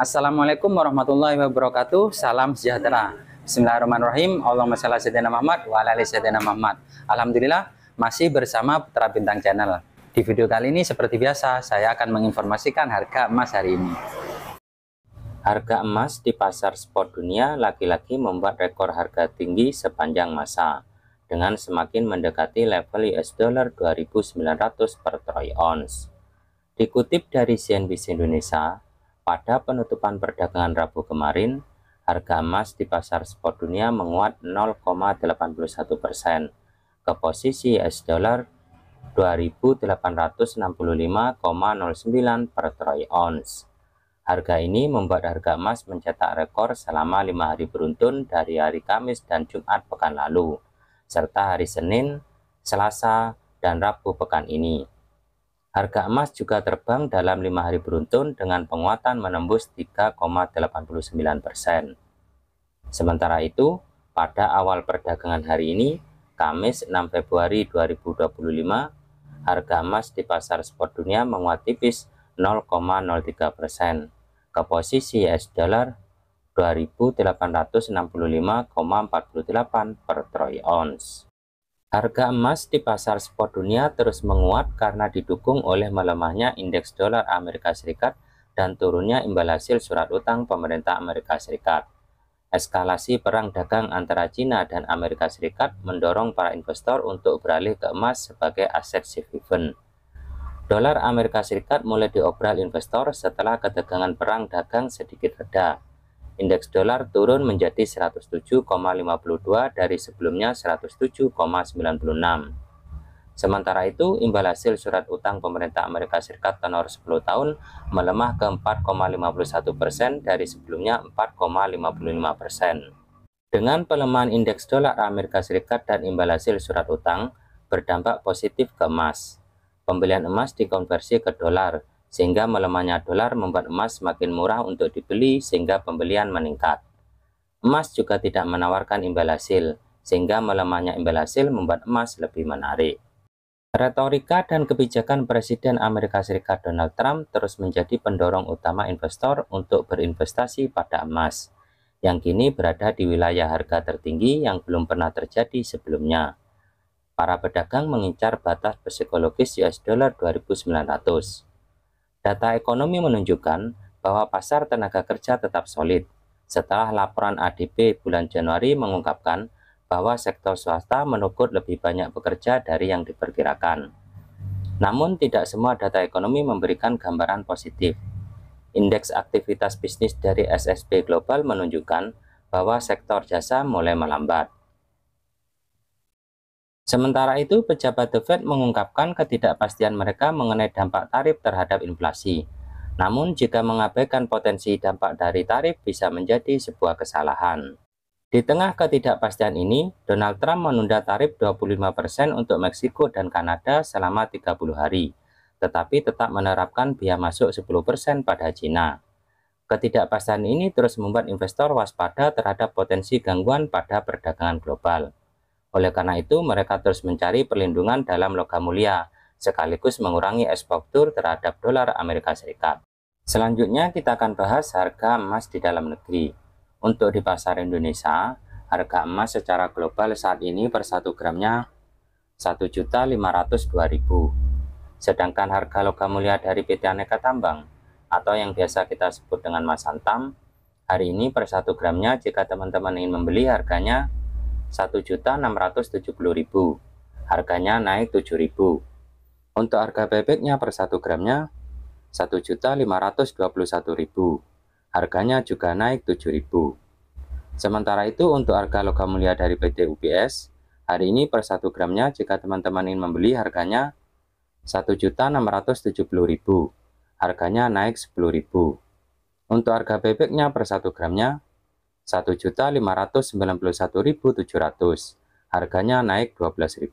Assalamualaikum warahmatullahi wabarakatuh. Salam sejahtera. Bismillahirrahmanirrahim. Allahumma shalli ala sayyidina Muhammad wa ala ali sayyidina Muhammad. Alhamdulillah, masih bersama Putra Bintang Channel. Di video kali ini seperti biasa, saya akan menginformasikan harga emas hari ini. Harga emas di pasar spot dunia lagi-lagi membuat rekor harga tinggi sepanjang masa dengan semakin mendekati level US dollar 2.900 per troy ounce. Dikutip dari CNBC Indonesia, pada penutupan perdagangan Rabu kemarin, harga emas di pasar spot dunia menguat 0,81% ke posisi US dollar 2.865,09 per troy ounce. Harga ini membuat harga emas mencetak rekor selama 5 hari beruntun dari hari Kamis dan Jumat pekan lalu, serta hari Senin, Selasa, dan Rabu pekan ini. Harga emas juga terbang dalam 5 hari beruntun dengan penguatan menembus 3,89%. Sementara itu, pada awal perdagangan hari ini, Kamis 6 Februari 2025, harga emas di pasar spot dunia menguat tipis 0,03% ke posisi US dollar 2.865,48 per troy ounce. Harga emas di pasar spot dunia terus menguat karena didukung oleh melemahnya indeks dolar Amerika Serikat dan turunnya imbal hasil surat utang pemerintah Amerika Serikat. Eskalasi perang dagang antara China dan Amerika Serikat mendorong para investor untuk beralih ke emas sebagai aset safe haven. Dolar Amerika Serikat mulai diobral investor setelah ketegangan perang dagang sedikit reda. Indeks dolar turun menjadi 107,52 dari sebelumnya 107,96. Sementara itu, imbal hasil surat utang pemerintah Amerika Serikat tenor 10 tahun melemah ke 4,51% dari sebelumnya 4,55%. Dengan pelemahan indeks dolar Amerika Serikat dan imbal hasil surat utang berdampak positif ke emas. Pembelian emas dikonversi ke dolar, sehingga melemahnya dolar membuat emas semakin murah untuk dibeli sehingga pembelian meningkat. Emas juga tidak menawarkan imbal hasil, sehingga melemahnya imbal hasil membuat emas lebih menarik. Retorika dan kebijakan Presiden Amerika Serikat Donald Trump terus menjadi pendorong utama investor untuk berinvestasi pada emas, yang kini berada di wilayah harga tertinggi yang belum pernah terjadi sebelumnya. Para pedagang mengincar batas psikologis US dollar 2.900. Data ekonomi menunjukkan bahwa pasar tenaga kerja tetap solid setelah laporan ADP bulan Januari mengungkapkan bahwa sektor swasta menuntut lebih banyak pekerja dari yang diperkirakan. Namun tidak semua data ekonomi memberikan gambaran positif. Indeks aktivitas bisnis dari SSP Global menunjukkan bahwa sektor jasa mulai melambat. Sementara itu, pejabat The Fed mengungkapkan ketidakpastian mereka mengenai dampak tarif terhadap inflasi. Namun, jika mengabaikan potensi dampak dari tarif bisa menjadi sebuah kesalahan. Di tengah ketidakpastian ini, Donald Trump menunda tarif 25% untuk Meksiko dan Kanada selama 30 hari, tetapi tetap menerapkan biaya masuk 10% pada China. Ketidakpastian ini terus membuat investor waspada terhadap potensi gangguan pada perdagangan global. Oleh karena itu, mereka terus mencari perlindungan dalam logam mulia, sekaligus mengurangi eksposur terhadap dolar Amerika Serikat. Selanjutnya, kita akan bahas harga emas di dalam negeri. Untuk di pasar Indonesia, harga emas secara global saat ini per 1 gramnya 1.502.000. Sedangkan harga logam mulia dari PT Aneka Tambang, atau yang biasa kita sebut dengan emas Antam, hari ini per 1 gramnya jika teman-teman ingin membeli harganya 1.670.000, harganya naik 7.000. Untuk harga bebeknya per 1 gramnya 1.521.000, harganya juga naik 7.000. Sementara itu untuk harga logam mulia dari PT UBS, hari ini per 1 gramnya jika teman-teman ingin membeli harganya 1.670.000, harganya naik 10.000. Untuk harga bebeknya per 1 gramnya 1.591.700, harganya naik 12.000.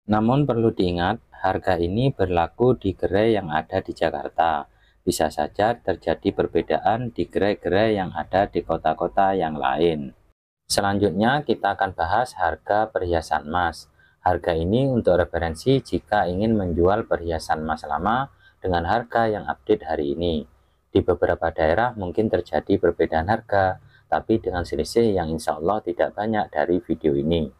Namun perlu diingat, harga ini berlaku di gerai yang ada di Jakarta. Bisa saja terjadi perbedaan di gerai-gerai yang ada di kota-kota yang lain. Selanjutnya kita akan bahas harga perhiasan emas. Harga ini untuk referensi jika ingin menjual perhiasan emas lama dengan harga yang update hari ini. Di beberapa daerah mungkin terjadi perbedaan harga, tapi dengan selisih yang insya Allah tidak banyak dari video ini.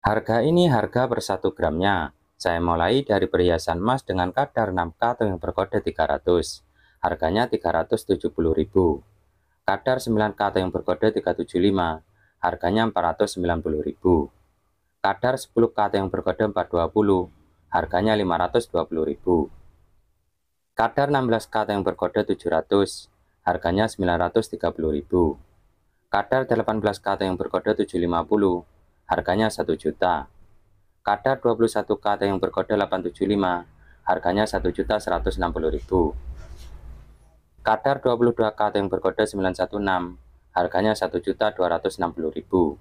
Harga ini harga per 1 gramnya. Saya mulai dari perhiasan emas dengan kadar 6K atau yang berkode 300. Harganya 370.000. Kadar 9K atau yang berkode 375. Harganya 490.000. Kadar 10K atau yang berkode 420. Harganya 520.000. Kadar 16K atau yang berkode 700. Harganya 930.000. Kadar 18K atau yang berkode 750. Harganya 1 juta. Kadar 21K atau yang berkode 875, harganya 1.160.000. Kadar 22K atau yang berkode 916, harganya 1.260.000.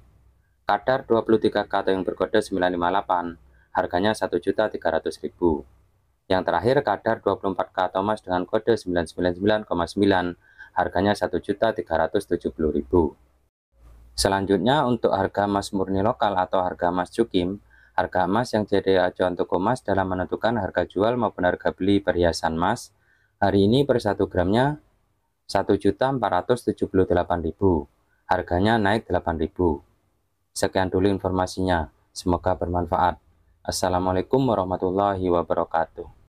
Kadar 23K atau yang berkode 958, harganya 1.300.000. Yang terakhir kadar 24K atau emas dengan kode 999,9, harganya 1.370.000. Selanjutnya untuk harga emas murni lokal atau harga emas cukim, harga emas yang jadi acuan toko emas dalam menentukan harga jual maupun harga beli perhiasan emas, hari ini per 1 gramnya 1.478.000, harganya naik 8.000. Sekian dulu informasinya, semoga bermanfaat. Assalamualaikum warahmatullahi wabarakatuh.